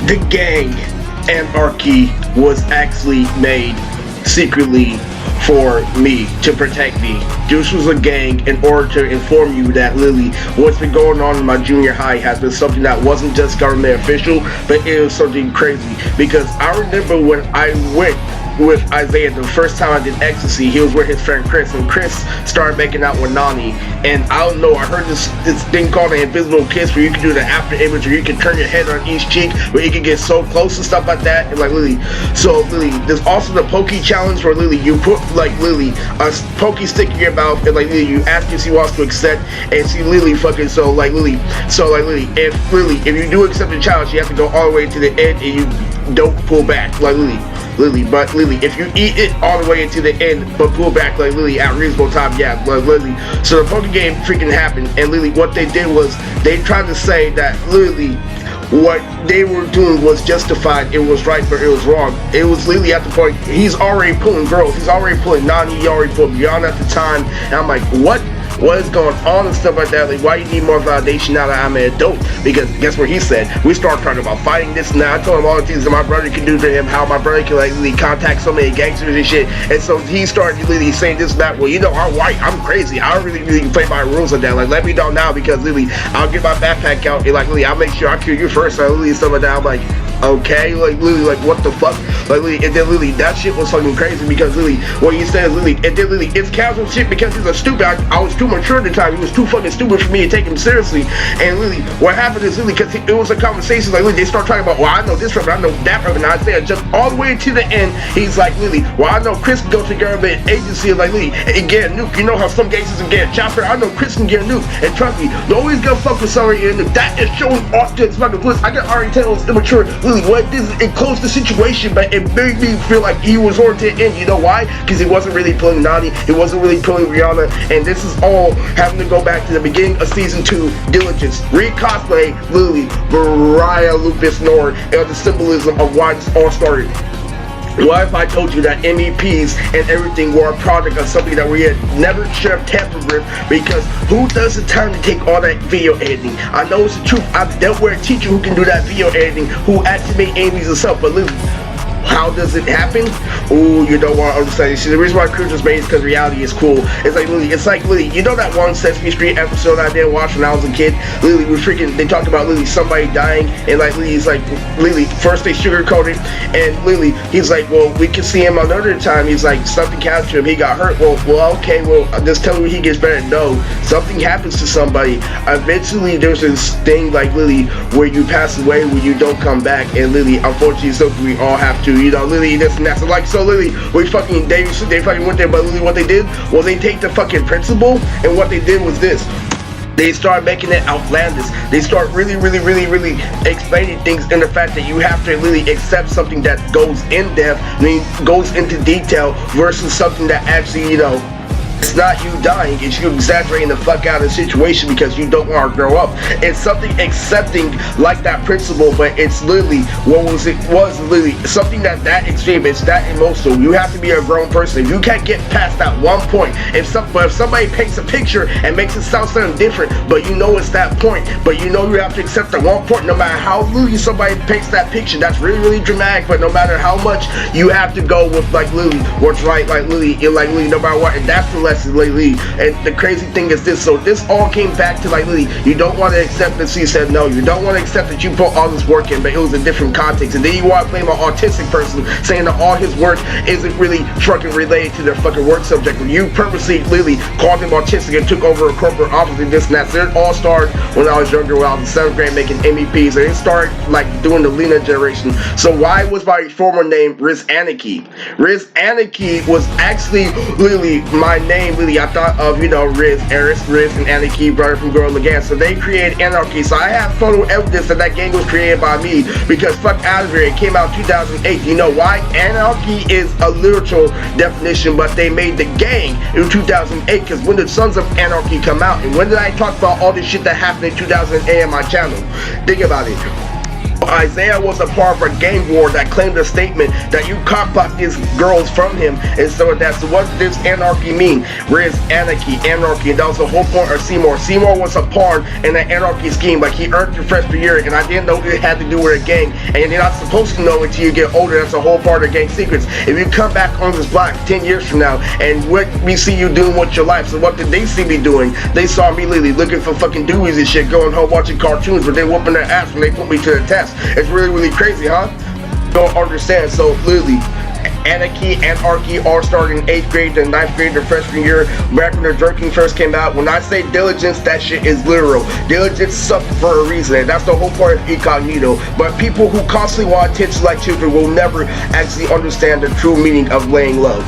The gang Anarchy was actually made secretly for me, to protect me. This was a gang in order to inform you that Lily, what's been going on in my junior high has been something that wasn't just government official, but it was something crazy. Because I remember when I went with Isaiah the first time I did ecstasy, he was with his friend Chris, and Chris started making out with Nani. And I don't know, I heard this thing called an invisible kiss, where you can do the after image, where you can turn your head on each cheek, where you can get so close and stuff like that. And like Lily, so Lily, there's also the pokey challenge, where Lily, you put like Lily a pokey stick in your mouth, and like Lily, you ask if she wants to accept, and she Lily fucking so like Lily, if you do accept the challenge, you have to go all the way to the end, and you don't pull back like but Lily, if you eat it all the way into the end, but pull back like Lily at reasonable time, yeah, like Lily. So the poker game freaking happened, and Lily, what they did was they tried to say that Lily, what they were doing was justified, it was right, but it was wrong. It was Lily at the point, he's already pulling girls, he's already pulling Nani, he already pulled Beyond at the time, and I'm like, what is going on and stuff like that? Like, why you need more validation now that I'm an adult? Because guess what he said? We started talking about fighting this and that. I told him all the things that my brother can do to him, how my brother can like really contact so many gangsters and shit. And so he started really saying this and that. Well, you know, I'm white, I'm crazy, I don't really play by rules like that. Like, let me know now, because Lily, I'll get my backpack out and like Lily, I'll make sure I kill you first. Like Lily, stuff like that. I'm like, okay, like Lily, like what the fuck? Like Lily, and then Lily, that shit was fucking crazy, because Lily, what you said is Lily, and then Lily, it's casual shit because he's a stupid. I was too mature at the time. He was too fucking stupid for me to take him seriously. And Lily, what happened is Lily, because it was a conversation like Lily, they start talking about, well, I know this from, I know that from, and Isaiah just all the way to the end. He's like, Lily, well, I know Chris can go to the government agency and like Lily and get a nuke. You know how some gangsters can get a chopper? I know Chris can get a nuke. And trust me, nobody's gonna fuck with somebody in a nuke. That is showing off to his fucking puss. I can already tell it was immature. Lily, what this is, it closed the situation, but it made me feel like he was on to the end. You know why? Because he wasn't really pulling Nani, he wasn't really pulling Rihanna, and this is all having to go back to the beginning of season 2, Diligence, re-cosplay Lily, Mariah Lupus Nord, and the symbolism of why this all started. What if I told you that MEPs and everything were a product of something that we had never should have tampered with? Because who does the time to take all that video editing? I know it's the truth. I've dealt with a teacher who can do that video editing, who actually made enemies herself, but Lily, how does it happen? Oh, you don't want to understand. See, the reason why Cruz was made is because reality is cool. It's like Lily, you know that one Sesame Street episode I didn't watch when I was a kid? Lily was freaking, they talked about Lily, somebody dying, and like Lily's like, Lily, first they sugarcoat it, and Lily, he's like, well, we can see him another time. He's like, something happened to him, he got hurt. Well, okay, well, just tell me he gets better. No, something happens to somebody. Eventually, there's this thing like Lily, where you pass away, where you don't come back, and Lily, unfortunately, something we all have to, you know, Lily, this and that. So like, so Lily, they fucking went there, but Lily, what they did was they take the fucking principle, and what they did was this. They start making it outlandish. They start really explaining things in the fact that you have to really accept something that goes in depth, goes into detail, versus something that actually, you know, it's not you dying, it's you exaggerating the fuck out of the situation because you don't want to grow up. It's something accepting like that principle, but it's literally, was literally something that extreme, it's that emotional. You have to be a grown person. If you can't get past that one point, if somebody paints a picture and makes it sound something different, but you know it's that point, but you know you have to accept the one point, no matter how literally somebody paints that picture, that's really dramatic, but no matter how much, you have to go with like Lily, what's right, like Lily, no matter what, and that's the lesson lately. And the crazy thing is this, so this all came back to like Lily, you don't want to accept that she said no, you don't want to accept that you put all this work in, but it was a different context, and then you want to blame an autistic person saying that all his work isn't really fucking related to their fucking work subject, when you purposely Lily called him autistic and took over a corporate office and this and that. So it all started when I was younger, when I was in 7th grade making MEPs, and it started like doing the Lena generation. So why was my former name RizAniki? RizAniki was actually Lily my name. Lily, I thought of, you know, Riz and Anarchy, brother from Girl Lagan. So they created Anarchy. So I have photo evidence that that game was created by me, because fuck out of here, it came out 2008. You know why? Anarchy is a literal definition, but they made the gang in 2008, because when did Sons of Anarchy come out? And when did I talk about all this shit that happened in 2008 on my channel? Think about it. Isaiah was a part of a gang war that claimed a statement that you cockblocked these girls from him, and so that's what does anarchy mean? RizAniki, anarchy, and that was the whole point of Seymour. Seymour was a pawn in that anarchy scheme. Like, he earned your freshman year, and I didn't know it had to do with a gang, and you're not supposed to know until you get older. That's a whole part of gang secrets. If you come back on this block 10 years from now, and what we see you doing with your life, so what did they see me doing? They saw me literally looking for fucking doobies and shit, going home watching cartoons, but then whooping their ass when they put me to the test. It's really, really crazy, huh? Don't understand. So literally, Anarchy all started in 8th grade, then 9th grade, their freshman year, back when their drinking first came out. When I say diligence, that shit is literal. Diligence sucked for a reason, and that's the whole part of incognito. But people who constantly want attention like children will never actually understand the true meaning of laying low.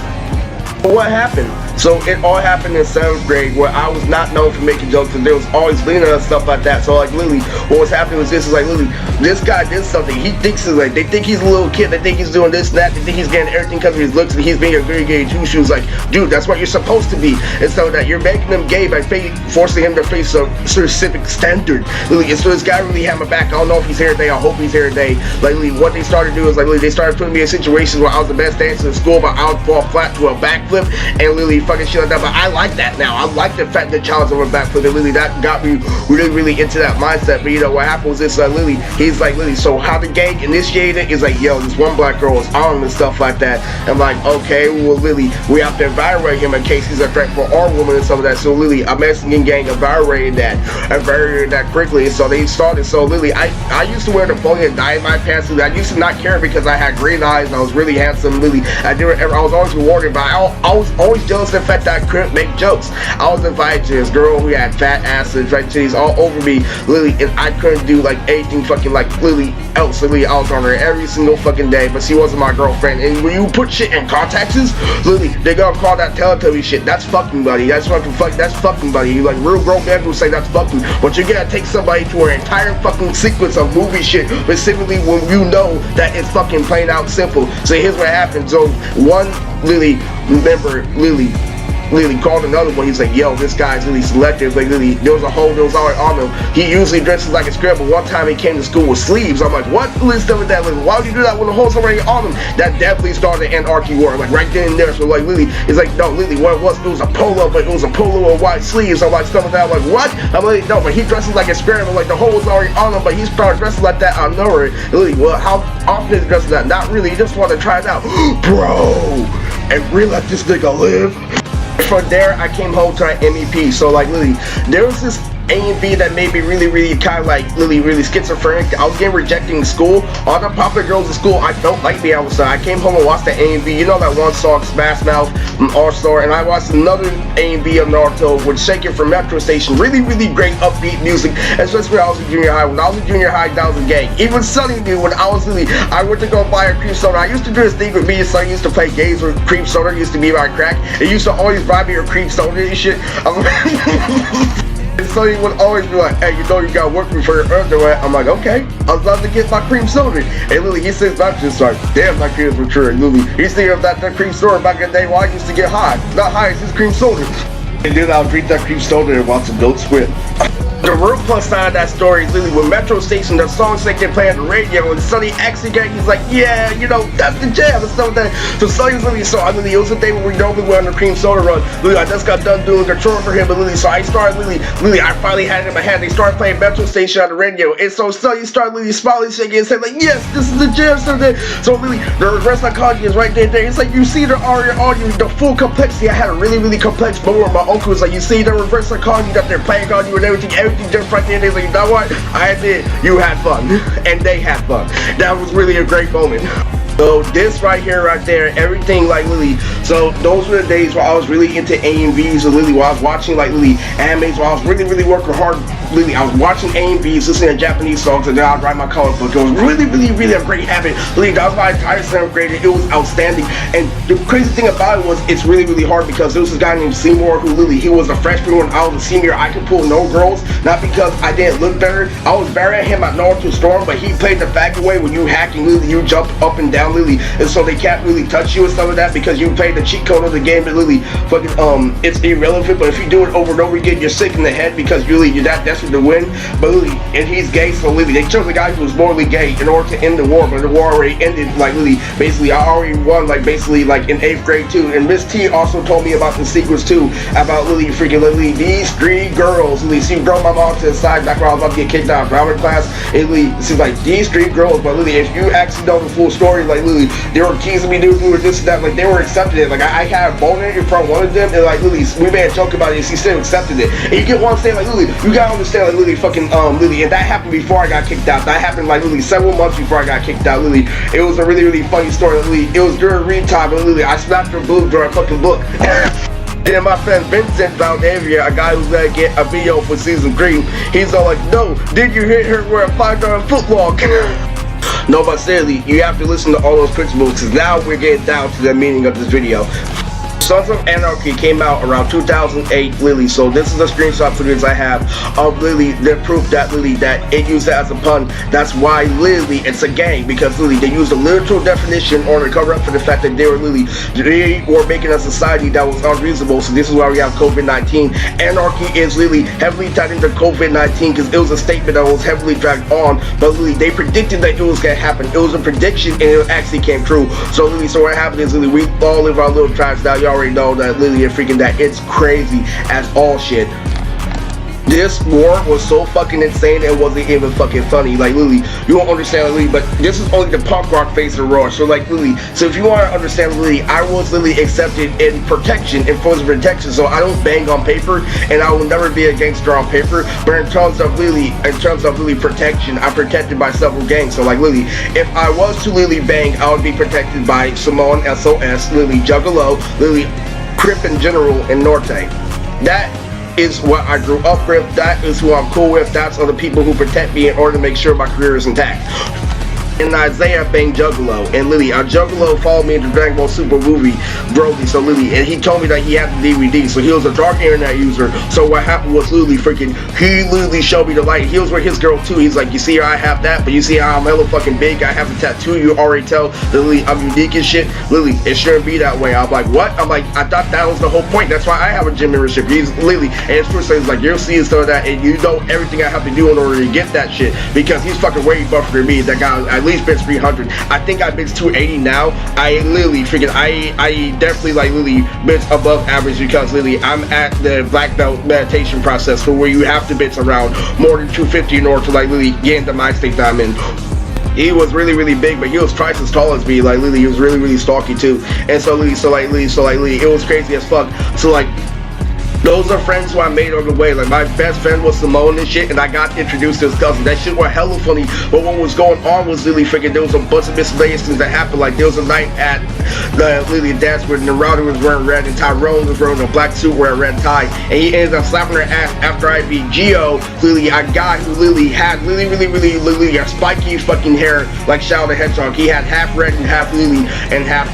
But what happened? So it all happened in 7th grade, where I was not known for making jokes, and there was always Lena and stuff like that. So like literally, what was happening was this: is like literally, this guy did something. He thinks is like, they think he's a little kid, they think he's doing this and that, they think he's getting everything because of his looks, and he's being a very gay too. She was like, dude, that's what you're supposed to be. And so that you're making him gay by forcing him to face a specific standard. Literally, and so this guy really had my back. I don't know if he's here today. I hope he's here today. Like literally, what they started doing is like literally, they started putting me in situations where I was the best dancer in school, but I would fall flat to a backflip and literally fucking shit like that. But I like that now. I like the fact that challenge over backflip, and literally that got me really into that mindset. But you know what happened was this, literally, he's like, literally, so how the gang initiated is like, yo, this one black girl is on him and stuff like that. I'm like, okay, well literally, we have to evaluate him in case he's a threat for our woman and some of that. So literally, a Mexican gang evaluated that quickly. And so they started. So literally, I used to wear the bowling and dye in my pants. I used to not care because I had green eyes and I was really handsome. Literally, I was always rewarded, but I was always jealous of the fact that I couldn't make jokes. I was invited to this girl who had fat asses, fat titties all over me, literally, and I couldn't do like anything fucking like literally else. Literally, I was on her every single fucking day, but she wasn't my girlfriend. And when you put shit in context, literally, they gonna call that Teletubby shit. That's fucking buddy. That's fucking buddy. You like real grown men will say that's fucking, but you gotta take somebody to an entire fucking sequence of movie shit, specifically when you know that it's fucking plain out simple. So here's what happened. So one Lily member Lily called another one. He's like, yo, this guy's really selective. Like, Lily, there was already on him. He usually dresses like a script, but one time he came to school with sleeves. I'm like, what? Lily stuff with that? Like, why would you do that when the hole's already on him? That definitely started an Anarchy war, like right then and there. So like, Lily is like, no, Lily, what it was a polo, but it was a polo with white sleeves. I'm like, stuff like that. I'm like, what? I'm like, no, but he dresses like a script, like the hole was already on him, but he's probably dressing like that out of nowhere. Lily, well, how often is he dressing like that? Not really. He just want to try it out, bro, and really let this nigga live. From there, I came home to an MEP. So like literally, there was this A&B that made me really kind of like really schizophrenic. I was getting rejected in school. All the popular girls in school, I don't like me outside. I came home and watched the A&B. You know that one song, Smash Mouth from All-Star, and I watched another A&B of Naruto with Shaking from Metro Station. Really great upbeat music, especially when I was in junior high. When I was in junior high, that was a gang. Even Sonny knew when I was really, I went to go buy a cream soda. I used to do this thing with me and Sonny used to play games with cream soda. It used to be my crack. It used to always buy me a cream soda and shit. And Sonny would always be like, hey, you know you gotta work me for your underwear. I'm like, okay. I was about to get my cream soda. And literally, he sits back just like, damn, my kids were true. And literally, he's thinking of that cream soda back in the day while I used to get high. Not high, it's just cream soda. And then I'll drink that cream soda and watch some Adult Swim. The real plus side of that story is literally with Metro Station, the songs that they play on the radio, and Sonny actually got, he's like, yeah, you know, that's the jam and stuff like that. So Sonny's literally, so I mean, it was the day when we normally went on the cream soda run. Literally, I just got done doing the chore for him, but literally, so I started literally, I finally had it in my hand. They started playing Metro Station on the radio, and so Sonny started literally smiling, shaking, and saying like, yes, this is the jam. So literally, the reverse psychology is right there. It's like you see the audio, the full complexity. I had a really complex moment. My uncle was like, you see the reverse psychology that they're playing on you and everything just right there. They're like, you know what? I did. You had fun, and they had fun. That was really a great moment. So this right here, right there, everything like Lily. So those were the days where I was really into A&Bs and Lily, while I was watching like Lily animes, while I was really working hard. Lily, I was watching A&Bs, listening to Japanese songs, and then I'd write my comic book. It was really a great habit. Lily, that was my entire 7th grade. It was outstanding. And the crazy thing about it was it's really hard because there was this guy named Seymour who Lily, he was a freshman when I was a senior. I could pull no girls, not because I didn't look better. I was better at him at Naruto Storm, but he played the fact away when you hacking Lily, you jump up and down Lily, and so they can't really touch you and stuff like that because you played the cheat code of the game, but literally fucking it's irrelevant. But if you do it over and over again, you're sick in the head because really you're that desperate to win. But literally, and he's gay, so literally they chose a guy who was morally gay in order to end the war, but the war already ended. Like literally, basically I already won. Like basically like in 8th grade too. And Miss T also told me about the secrets too, about literally freaking literally these 3 girls. Literally, she brought my mom to the side back when I was about to get kicked out of drama class. And literally, she's like these 3 girls, but literally if you actually know the full story, like literally they were teasing me, doing this and that, like they were accepting it. Like I had a boner in front of one of them, and like literally we made a joke about it, and she still accepted it. And you get what I'm saying? Like literally, you gotta understand, like literally fucking literally, and that happened before I got kicked out. That happened like literally several months before I got kicked out. Literally, it was a really really funny story. Literally, it was during read time, and literally I slapped her boob during a fucking book. And then my friend Vincent Valdavia, a guy who's gonna get a video for season 3, he's all like, no, did you hit her with a $5 footlong? No, but seriously, you have to listen to all those principles, because now we're getting down to the meaning of this video. Sons of Anarchy came out around 2008, Lily. So this is a screenshot footage I have of Lily, the proof that Lily, that it used it as a pun. That's why Lily, it's a gang, because Lily, they used a literal definition in order to cover up for the fact that they were making a society that was unreasonable. So this is why we have COVID-19. Anarchy is Lily heavily tied into COVID-19 because it was a statement that was heavily dragged on. But Lily, they predicted that it was gonna happen. It was a prediction and it actually came true. So Lily, so what happened is Lily, we all live our little tribes now. Y'all already know that Lily and freaking that it's crazy as all shit. This war was so fucking insane it wasn't even fucking funny. Like Lily, you won't understand Lily, but this is only the punk rock phase of the war. So like Lily, so if you want to understand Lily, I was Lily accepted in protection, in forms of protection. So I don't bang on paper, and I will never be a gangster on paper. But in terms of Lily, protection, I'm protected by several gangs. So like Lily, if I was to Lily bang, I would be protected by Simone SOS, Lily Juggalo, Lily Crip in general, and Norte. That is what I grew up with. That is who I'm cool with. That's other people who protect me in order to make sure my career is intact. And Isaiah banged Juggalo, and Lily, Juggalo followed me into Dragon Ball Super movie, Broly, so Lily, and he told me that he had the DVD, so he was a dark internet user. So what happened was Lily freaking, he literally showed me the light. He was with his girl too. He's like, you see how I have that, but you see how I'm hella fucking big, I have a tattoo, you already tell Lily I'm unique and shit. Lily, it shouldn't be that way. I'm like, what? I'm like, I thought that was the whole point. That's why I have a gym membership. He's Lily, and his first thing is like, you'll see stuff that, and you know everything I have to do in order to get that shit, because he's fucking way buffer than me. That guy at least bench 300. I think I bench 280 now. I literally freaking, I definitely like Lily bench above average, because Lily, I'm at the black belt meditation process for where you have to bench around more than 250 in order to like Lily get into my state that I'm in. He was really really big, but he was twice as tall as me. Like Lily, he was really really stocky too. And so Lily, it was crazy as fuck. So like, those are friends who I made on the way. Like my best friend was Simone and shit, and I got introduced to his cousin. That shit was hella funny. But what was going on was Lily freaking, there was a bunch of miscellaneous things that happened. Like there was a night at the Lily dance where Narada was wearing red and Tyrone was wearing a black suit wearing a red tie, and he ended up slapping her ass after I beat Gio. Lily, a guy who Lily had really a spiky fucking hair like Shadow the Hedgehog. He had half red and half Lily and half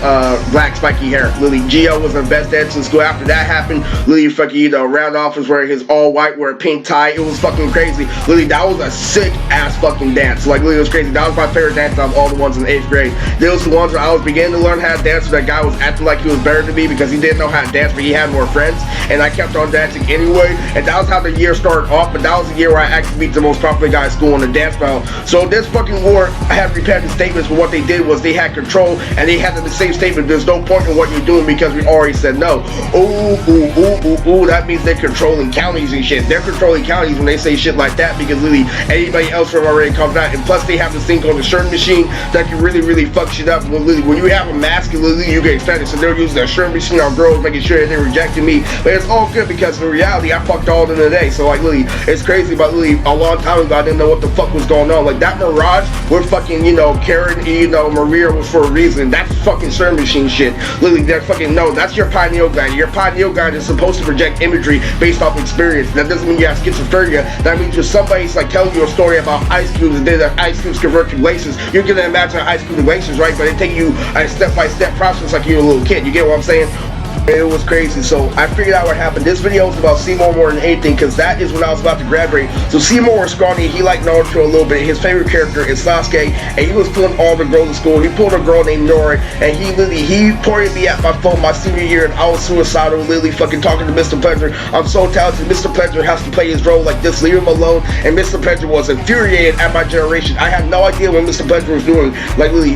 black spiky hair. Lily, Gio was the best dancer in school. After that happened, Lily fucking, you know, Randolph was wearing his all white, wearing a pink tie. It was fucking crazy. Lily, that was a sick ass fucking dance. Like Lily, it was crazy. That was my favorite dance out of all the ones in 8th grade. There was the ones where I was beginning to learn how to dance, where that guy was acting like he was better than me because he didn't know how to dance, but he had more friends, and I kept on dancing anyway. And that was how the year started off. But that was the year where I actually beat the most popular guy in school in the dance battle. So this fucking war, I had repetitive statements, but what they did was they had control, and they had the same statement: there's no point in what you're doing because we already said no. Ooh, that means they're controlling counties and shit. They're controlling counties when they say shit like that, because Lily, anybody else from already comes out, and plus they have this thing called the shirt machine that can really fuck shit up. When you have a mask, Lily, you get excited, so they're using a shirt machine on girls, making sure that they're rejecting me. But it's all good because in reality, I fucked all of them today. So like Lily, it's crazy, but Lily, a long time ago, I didn't know what the fuck was going on. Like that Mirage, we're fucking, you know, Karen, you know, Maria was for a reason. That's fucking shirt machine shit. Lily, that fucking, no, that's your pineal gland. Your pineal gland is supposed to project imagery based off experience. That doesn't mean you have schizophrenia. That means if somebody's like telling you a story about ice cubes and then that ice cubes convert to glaciers, you're gonna imagine ice cube to glaciers, right? But they take you a step-by-step process like you're a little kid. You get what I'm saying? It was crazy. So I figured out what happened. This video was about Seymour more than anything, because that is when I was about to graduate. So Seymour was scrawny. He liked Naruto a little bit. His favorite character is Sasuke, and he was pulling all the girls in school. He pulled a girl named Nora, and he pointed me at my phone my senior year, and I was suicidal, literally fucking talking to Mr. Pleasure. I'm so talented. Mr. Pleasure has to play his role like this. Leave him alone. And Mr. Pleasure was infuriated at my generation. I had no idea what Mr. Pleasure was doing. Like literally,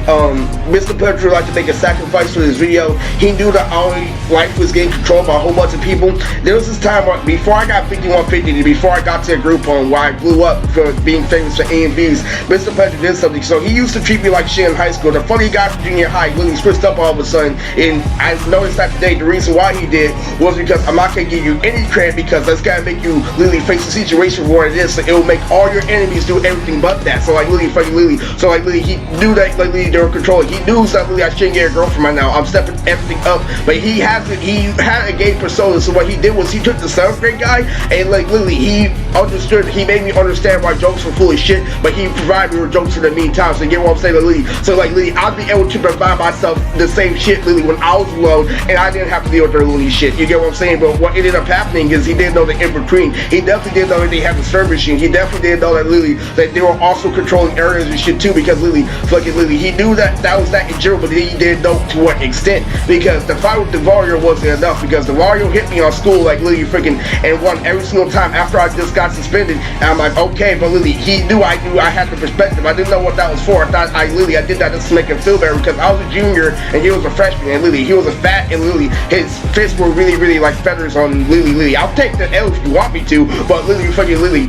Mr. Pleasure liked to make a sacrifice for this video. He knew that our life was getting controlled by a whole bunch of people. There was this time where, before I got 5150, before I got to a group home where I blew up for being famous for A and B's, Mr. Pleasure did something. So he used to treat me like shit in high school. The funny guy from junior high literally switched up all of a sudden, and I noticed that today the reason why he did was because I'm not gonna give you any credit, because that's gotta make you literally face the situation where it is, so it will make all your enemies do everything but that. So like literally fucking literally, so like literally he knew that like literally they were controlling. He knew that literally I shouldn't get a girlfriend right now. I'm stepping everything up, but he had a gay persona. So what he did was he took the 7th grade guy and like literally he made me understand why jokes were full of shit, but he provided me with jokes in the meantime. So you get what I'm saying? Like, literally, so like literally I'd be able to provide myself the same shit literally when I was alone, and I didn't have to deal with their literally shit. You get what I'm saying? But what ended up happening is he didn't know the in-between. He definitely didn't know that they had the server machine. He definitely didn't know that literally that they were also controlling areas and shit too, because literally fucking literally he knew that was that in general, but he didn't know to what extent, because the fight with the Vario wasn't enough, because the Vario hit me on school like literally freaking and won every single time after I just got suspended. And I'm like, okay, but literally he knew I had the perspective. I didn't know what that was for. I thought I did that just to make him feel better, because I was a junior and he was a freshman, and literally he was a fat, and literally his fists were really like feathers on literally. I'll take the L if you want me to, but literally fucking literally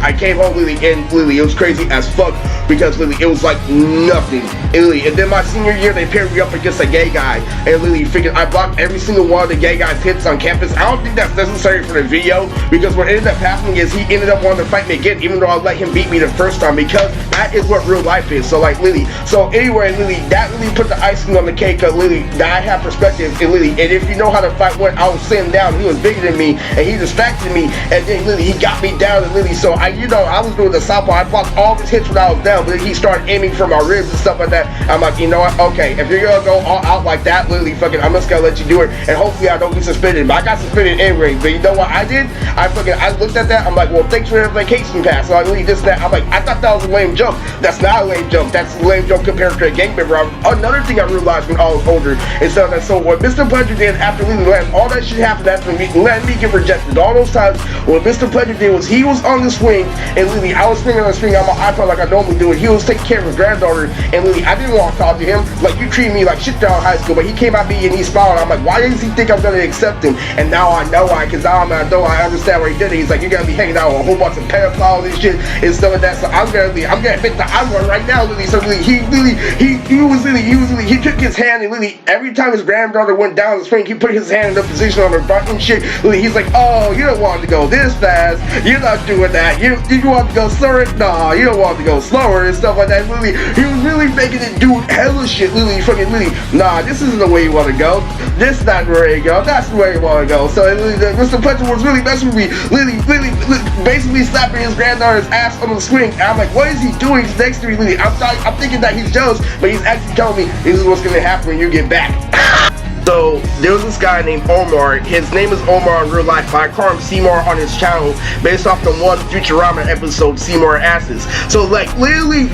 I came home literally, and literally it was crazy as fuck, because literally it was like nothing. And then my senior year they paired me up against a gay guy, and literally freaking I blocked every single one of the gay guy's hits on campus. I don't think that's necessary for the video, because what ended up happening is he ended up wanting to fight me again, even though I let him beat me the first time, because that is what real life is. So like literally, so anyway, literally that really put the icing on the cake, cause literally that I have perspective, and literally, and if you know how the fight went, I was sitting down, he was bigger than me, and he distracted me, and then literally he got me down, and literally, so I was doing the southpaw, I blocked all his hits when I was down, but then he started aiming for my ribs and stuff like that. I'm like, you know what, okay, if you're gonna go all out like that, literally fucking, I'm just gonna let you do it, and hopefully I don't get suspended. But I got suspended anyway. But you know what I did? I looked at that, I'm like, well, thanks for the vacation pass. So I really this that. I'm like, I thought that was a lame joke. That's not a lame joke. That's a lame joke compared to a gang member. Another thing I realized when I was older is that, so what Mr. Pleasure did after leaving land, all that shit happened after letting me get rejected. All those times, what Mr. Pleasure did was he was on the swing, and literally I was swinging on the swing on my iPod like I normally do, and he was taking care of his granddaughter, and literally I didn't want to talk to him. Like, you treated me like shit down high school, but he came at me and he smiled. I'm like, why does he think I'm gonna accept him? And now I know why, because now I understand why he did it. He's like, you're gonna be hanging out with a whole bunch of pedophiles and shit and stuff like that. So I'm gonna admit that I'm one right now, literally. So literally, he took his hand, and literally every time his granddaughter went down the swing, he put his hand in the position on her butt and shit. Literally, he's like, oh, you don't want to go this fast. You're not doing that. You want to go slower? Nah, you don't want to go slower and stuff like that. Literally, he was really making it do hella shit. Literally, fucking literally, nah, this isn't the way you want to go. This is not where you go. That's the way you want to go. So Mr. Pleasure was really messing with me, literally basically slapping his granddaughter's ass on the swing. And I'm like, what is he doing? He's next to me, literally. I'm thinking that he's jealous, but he's actually telling me this is what's gonna happen when you get back. So there was this guy named Omar. His name is Omar in real life, but I call him Seymour on his channel based off the one Futurama episode, Seymour Asses. So like literally,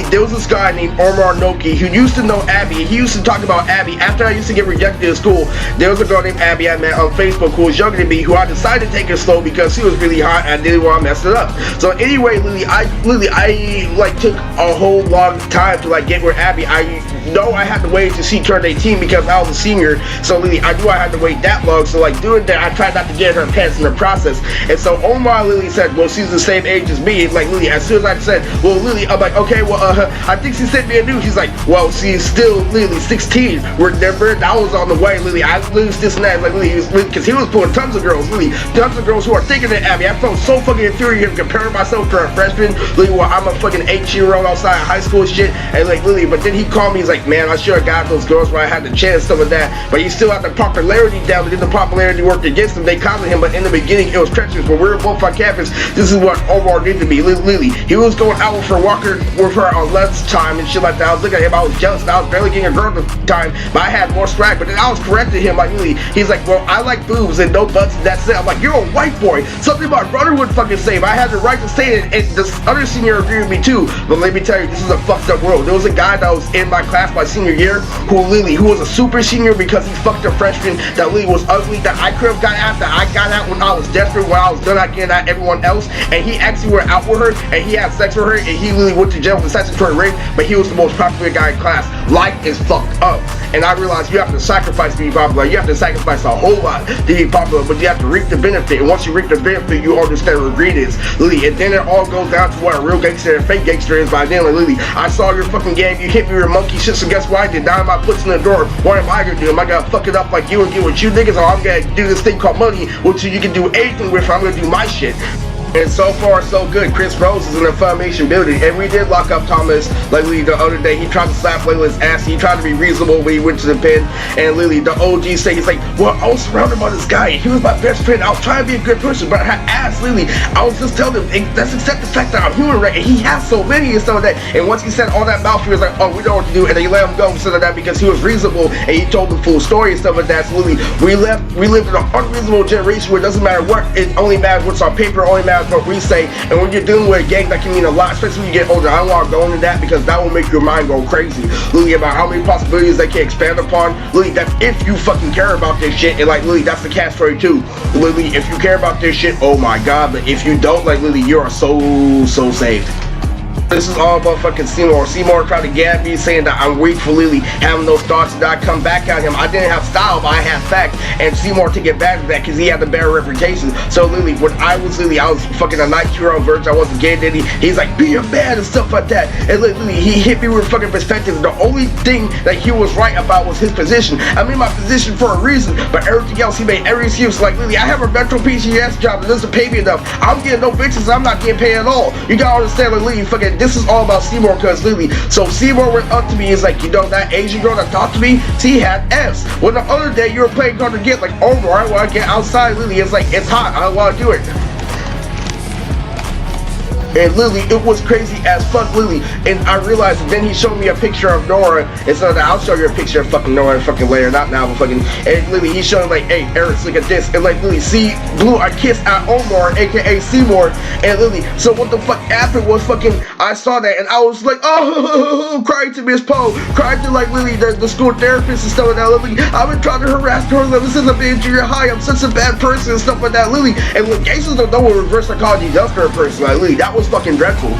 there was this guy named Omar Noki who used to know Abby. He used to talk about Abby. After I used to get rejected in school, there was a girl named Abby I met on Facebook who was younger than me, who I decided to take it slow because she was really hot and I didn't want to mess it up. So anyway, I like took a whole long time to like get with Abby. I know I had to wait till she turned 18 because I was a senior. So literally, I knew I had to wait that long. So like doing that, I tried not to get her pants in the process. And so Omar literally said, well, she's the same age as me. Like literally, as soon as I said, well, literally, I'm like, okay, well, I think she sent me a nude. She's like, well, she's still literally 16. We're never. I was on the way. Literally, I lose this and that. Like literally, because he was pulling tons of girls. Literally, tons of girls who are thicker than Abby. I felt so fucking infuriated comparing myself to a freshman. Literally, while I'm a fucking 18-year-old outside of high school shit. And like literally, but then he called me. He's like, man, I should have got those girls where I had the chance, some of that. But he still had the popularity down, but then the popularity worked against him. They counted him, but in the beginning, it was treacherous. When we were both on campus, this is what Omar did to me. Lily, he was going out with her on lunch time and shit like that. I was looking at him, I was jealous, and I was barely getting a girl at the time, but I had more swag. But then I was correcting him, like, Lily, he's like, well, I like boobs and no butts, and that's it. I'm like, you're a white boy. Something my brother would fucking say, but I had the right to say it, and this other senior agreed with me too. But let me tell you, this is a fucked up world. There was a guy that was in my class my senior year who was a super senior because he fucked a freshman that Lily was ugly, that I could have got at, that I got at when I was desperate, when I was done at getting at everyone else, and he actually went out with her, and he had sex with her, and he literally went to jail for statutory rape, but he was the most popular guy in class. Life is fucked up, and I realized you have to sacrifice to be popular. You have to sacrifice a whole lot to be popular, but you have to reap the benefit, and once you reap the benefit, you understand what greed is, Lily, and then it all goes down to what a real gangster and fake gangster is. By then, like, Lily, I saw your fucking game, you hit me with monkey shit, so guess what I did? Now I'm out puts in the door. What am I gonna do? Am I gonna fuck it up like you and get with you niggas, or I'm gonna do this thing called money, which you can do anything with? I'm gonna do my shit. And so far, so good. Chris Rose is in the Foundation building, and we did lock up Thomas, like, Lily, the other day. He tried to slap Layla's ass. He tried to be reasonable when he went to the pen, and Lily, the OG, say, he's like, well, I was surrounded by this guy. He was my best friend. I was trying to be a good person, but I asked Lily, I was just telling him, hey, let's accept the fact that I'm human, right? And he has so many and stuff like that. And once he said all that mouth, he was like, oh, we know what to do, and they let him go instead of that because he was reasonable, and he told the full story and stuff like that. So Lily, we lived in an unreasonable generation where it doesn't matter what, it only matters what's on paper, only matters what we say. And when you're dealing with a gang, that can mean a lot, especially when you get older. I don't want to go into that because that will make your mind go crazy, Lily, about how many possibilities they can expand upon. Lily, that's if you fucking care about this shit. And like, Lily, that's the catch story too. Lily, if you care about this shit, oh my god. But if you don't, like, Lily, you are so saved. This is all about fucking Seymour. Seymour tried to gab me, saying that I'm weak for Lily having those thoughts, and I come back at him. I didn't have style, but I had fact, and Seymour took advantage of that because he had a better reputation. So Lily, when I was Lily, I was fucking a night hero virgin. I wasn't gay daddy. He's like, be a man and stuff like that. And Lily, he hit me with fucking perspective. The only thing that he was right about was his position. I made my position for a reason, but everything else he made every excuse. Like, Lily, I have a mental PCS job that doesn't pay me enough. I'm getting no bitches. I'm not getting paid at all. You gotta understand, like, Lily, fucking. This is all about Seymour, because Lily, so Seymour went up to me, he's like, you know that Asian girl that talked to me, she had F's. Well, the other day you were playing hard to get, like, over, I want to get outside. Lily, it's like, it's hot, I don't want to do it. And Lily, it was crazy as fuck, Lily. And I realized, and then he showed me a picture of Nora, and so I'll show you a picture of fucking Nora fucking later, not now, but fucking, and Lily, he showed me like, hey, Eric, look at this, and like, Lily, see, Blue, I kissed at Omar, aka Seymour, and Lily, so what the fuck happened was fucking, I saw that, and I was like, oh, crying to Miss Poe, crying to like, Lily, the school therapist and stuff like that. Lily, I've been trying to harass her ever since I've been in junior high, I'm such a bad person and stuff like that, Lily, and look, gangsters don't know what reverse psychology does for a person, like, Lily, that was fucking dreadful.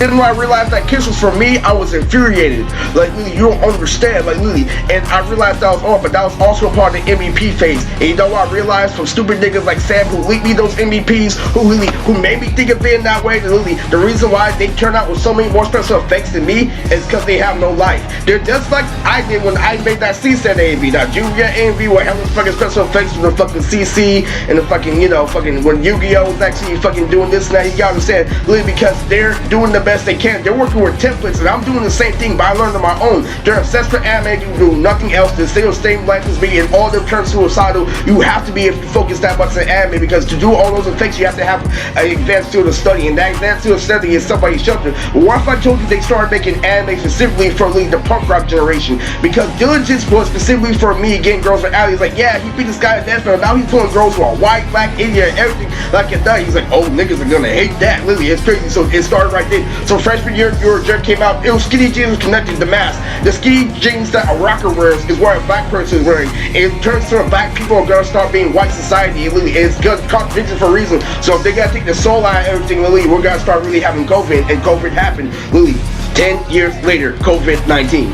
Then when I realized that kiss was for me, I was infuriated. Like, Lily, you don't understand, like, Lily. And I realized that was all, but that was also a part of the MVP phase. And you know what I realized from stupid niggas like Sam who leaked me those MVPs, who made me think of being that way, Lily, the reason why they turn out with so many more special effects than me is because they have no life. They're just like I did when I made that C-set AMV, that Junior AMV with having fucking special effects with the fucking CC and the fucking, you know, fucking when Yu-Gi-Oh was actually fucking doing this and that. You gotta understand, Lily, because they're doing the best they can. They're working with templates, and I'm doing the same thing, but I learned on my own. They're obsessed with anime. You do nothing else. They stay on the same life as me, and all them turn suicidal. You have to be focused that much on anime, because to do all those effects, you have to have an advanced field of study, and that advanced field of study is somebody's shelter. But what if I told you they started making anime specifically for the punk rock generation? Because Diligence was specifically for me getting girls with alleys. Like, yeah, he beat this guy at dance, but now he's pulling girls who are white, black, Indian, everything like a nut. He's like, oh, niggas are gonna hate that. Lily, it's crazy. So it started right there. So freshman year, your jerk came out. It was skinny jeans connected to mask. The skinny jeans that a rocker wears is what a black person is wearing. It turns to black people are gonna start being white society. Lily, it's good contradiction for a reason. So if they gotta take the soul out of everything, Lily, we're gonna start really having COVID, and COVID happened. Lily, 10 years later, COVID-19.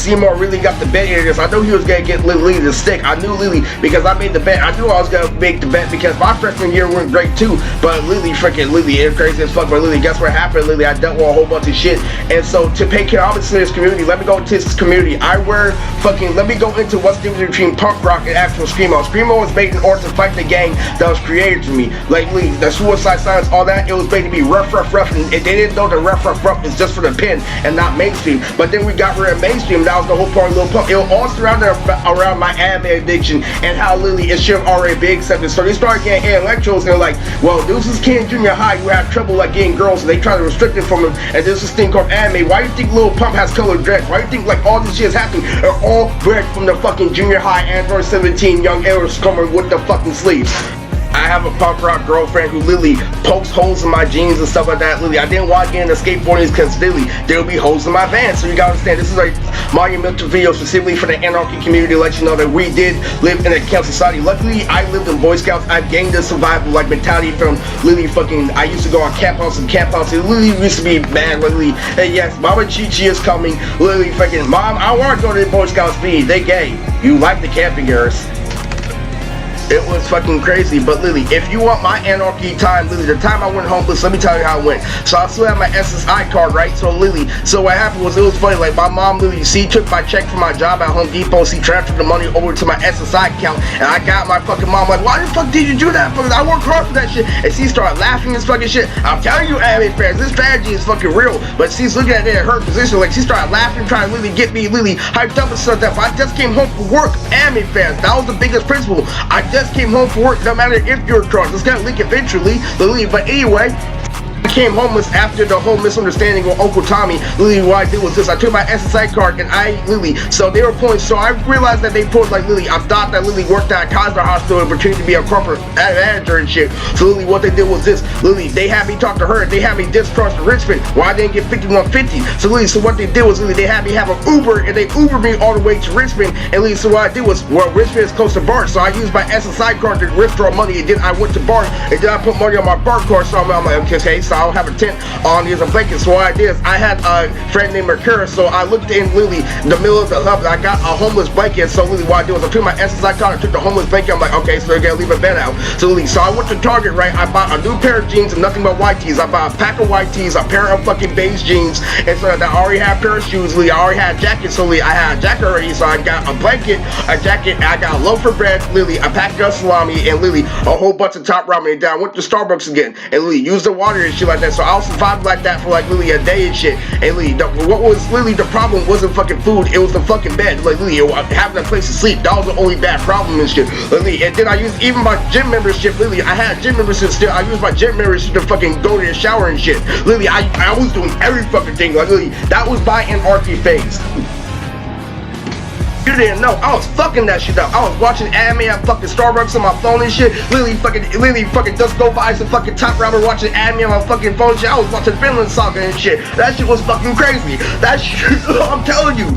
Seymour really got the bet here. I knew he was gonna get Lily the stick. I knew Lily because I made the bet. I knew I was gonna make the bet because my freshman year went great too. But Lily, it's crazy as fuck. But Lily, guess what happened? Lily, I dealt with a whole bunch of shit. And so to pay homage to this community, let me go into this community. Let me go into what's the difference between punk rock and actual screamo. Screamo was made in order to fight the gang that was created for me. Like Lily, the suicide silence, all that, it was made to be rough, and they didn't know the rough is just for the pen and not mainstream. But then we got rid of mainstream. That was the whole part of Lil Pump. It was all surrounded around my anime addiction and how Lily it should have already been accepted. So they started getting electros and they're like, well, this is kid in junior high, you have trouble like getting girls, and they try to restrict it from him. And there's this thing called anime. Why do you think Lil Pump has colored dreads? Why do you think like all this shit is happening? They're all bred from the fucking junior high Android 17 young Eros coming with the fucking sleeves. I have a punk rock girlfriend who literally pokes holes in my jeans and stuff like that. Literally, I didn't want to get into skateboarding because literally there will be holes in my van. So you gotta understand, this is a monumental video specifically for the Anarchy community to let you know that we did live in a camp society. Luckily, I lived in Boy Scouts. I've gained the survival like mentality from literally fucking. I used to go on camp house and camp house. It literally used to be mad. Literally, hey yes, Mama Chi-Chi is coming. Literally, fucking mom, I want to go to the Boy Scouts speed. They gay. You like the camping girls. It was fucking crazy. But Lily, if you want my Anarchy time, Lily, the time I went homeless, let me tell you how it went. So I still have my SSI card, right? So Lily, so what happened was, it was funny, like my mom Lily, she took my check from my job at Home Depot, she transferred the money over to my SSI account, and I got my fucking mom like, why the fuck did you do that? Because I worked hard for that shit. And she started laughing this fucking shit. I'm telling you, anime fans, this strategy is fucking real. But she's looking at it in her position, like she started laughing, trying to Lily get me Lily hyped up and stuff. That I just came home from work, anime fans. That was the biggest principle. I just came home from work. No matter if you're drunk, it's gonna leak eventually. But anyway, I came homeless after the whole misunderstanding with Uncle Tommy. Lily, what I did was this: I took my SSI card and so they were pulling. So I realized that they pulled like Lily. I thought that Lily worked at a Cosby hospital and pretended to be a corporate manager and shit. So Lily, what they did was this: Lily, they had me talk to her. They had me discharged to Richmond. Why I didn't get 5150? So Lily, so what they did was Lily, they had me have an Uber and they Ubered me all the way to Richmond. And Lily, so what I did was, well, Richmond is close to BART, so I used my SSI card to withdraw money, and then I went to BART, and then I put money on my BART card. So I'm like, okay, so I don't have a tent on these blankets. So what I did is I had a friend named Mercura, so I looked in Lily the middle of the hub. I got a homeless blanket. So Lily, what I did was I took my SSI card, I took the homeless blanket. I'm like, okay, so they're gonna leave a bed out. So Lily, so I went to Target, right? I bought a new pair of jeans and nothing but white tees. I bought a pack of white tees, a pair of fucking beige jeans, and so I already had a pair of shoes. Lily, I already had a jacket. So Lily, I had a jacket already. So I got a blanket, a jacket, I got a loaf for bread, Lily, a pack of salami, and Lily, a whole bunch of top ramen. And then I went to Starbucks again, and Lily used the water and shit like that. So I was survived like that for like Lily a day and shit. And Lily, what was Lily the problem wasn't fucking food, it was the fucking bed. Like Lily, having a place to sleep, that was the only bad problem and shit. Lily, and then I used even my gym membership. Lily, I had a gym membership still. I used my gym membership to fucking go to the shower and shit. Lily, I was doing every fucking thing. Like Lily, that was my Anarchy phase. You didn't know, I was fucking that shit up. I was watching anime at fucking Starbucks on my phone and shit. Lily fucking just go buy some fucking top ramen, watching anime on my fucking phone and shit. I was watching Finland Saga and shit. That shit was fucking crazy. That shit, I'm telling you,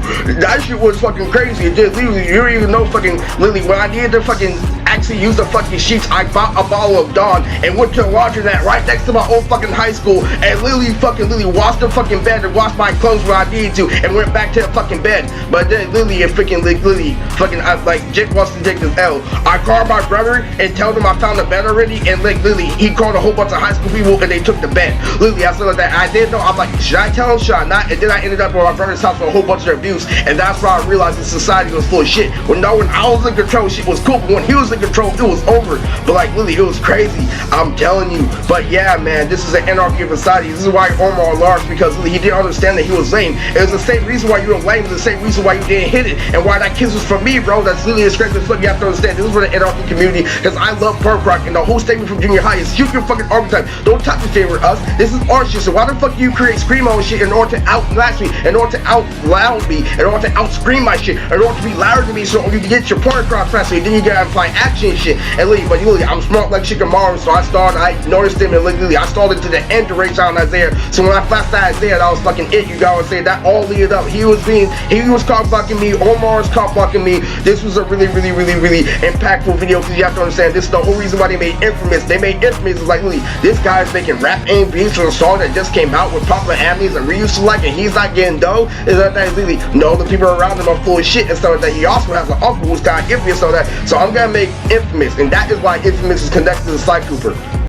that shit was fucking crazy. Just Lily, you don't even know fucking Lily, when I needed to fucking actually use the fucking sheets, I bought a bottle of Dawn and went to the laundromat right next to my old fucking high school, and Lily washed the fucking bed and washed my clothes when I needed to, and went back to the fucking bed. But then Lily and freaking Lily fucking like Jake wants to take this L. I called my brother and told him I found the bed already, and like Lily, he called a whole bunch of high school people and they took the bed. Lily, I said like that. I didn't know. I'm like, should I tell him? Should I not? And then I ended up at my brother's house for a whole bunch of abuse, and that's why I realized that society was full of shit. When I was in control, shit was cool, but when he was in control, it was over. But like Lily, it was crazy. I'm telling you. But yeah, man, this is an Anarchy of society. This is why Omar large, because Lily, he didn't understand that he was lame. It was the same reason why you were lame. It was the same reason why you didn't hit it, and why that kiss was for me, bro. That's literally a scrape as fuck. You have to understand. This is for the Anarchy community, because I love punk rock, and the whole statement from junior high is shoot your fucking archetype. Don't touch your favorite us. This is our shit. So why the fuck do you create screamo and shit in order to outlast me, in order to out loud me, in order to out scream my shit, in order to be louder than me, so you can get your point across faster? Then you gotta apply action and shit. And literally, but literally, I'm smart like Shikamaru, so I noticed him, and literally, I started to the end to race out on Isaiah. So when I flashed at Isaiah, that was fucking it, you guys would say. That all leaded up. He was cop blocking me, Omar was cop blocking me. This was a really impactful video, because you have to understand, this is the whole reason why they made Infamous. They made Infamous, is like, literally, this guy's making rap and beats for a song that just came out with popular animes and Ryu used to like, and he's not getting dough. Is that literally, no, the people around him are full of shit and stuff like that. He also has an uncle who's kind of infamous, so I'm gonna make Infamous, and that is why Infamous is connected to Sly Cooper.